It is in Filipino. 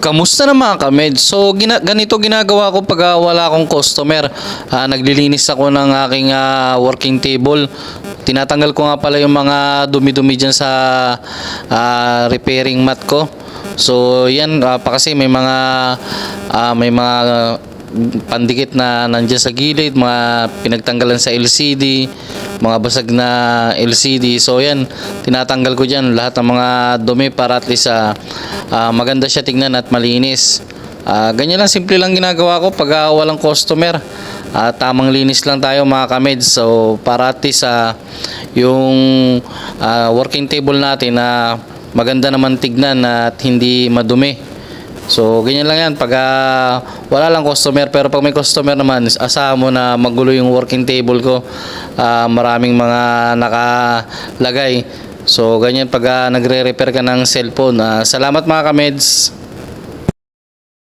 Kamusta na mga kamed? So ganito ginagawa ko pag wala akong customer. Naglilinis ako ng aking working table. Tinatanggal ko nga pala yung mga dumi-dumi dyan sa repairing mat ko. So yan pa kasi may mga pandikit na nandiyan sa gilid, mga pinagtanggalan sa LCD, mga basag na LCD. So yan, tinatanggal ko dyan lahat ng mga dumi para at least maganda siya tingnan at malinis. Ganyan lang, simple lang ginagawa ko pag walang customer. Tamang linis lang tayo mga kameds. So para at least yung working table natin na maganda naman tignan at hindi madumi. So ganyan lang yan pag wala lang customer. Pero pag may customer naman, asahan mo na magulo yung working table ko. Maraming mga nakalagay. So ganyan pag nagre-repair ka ng cellphone. Salamat mga kameds.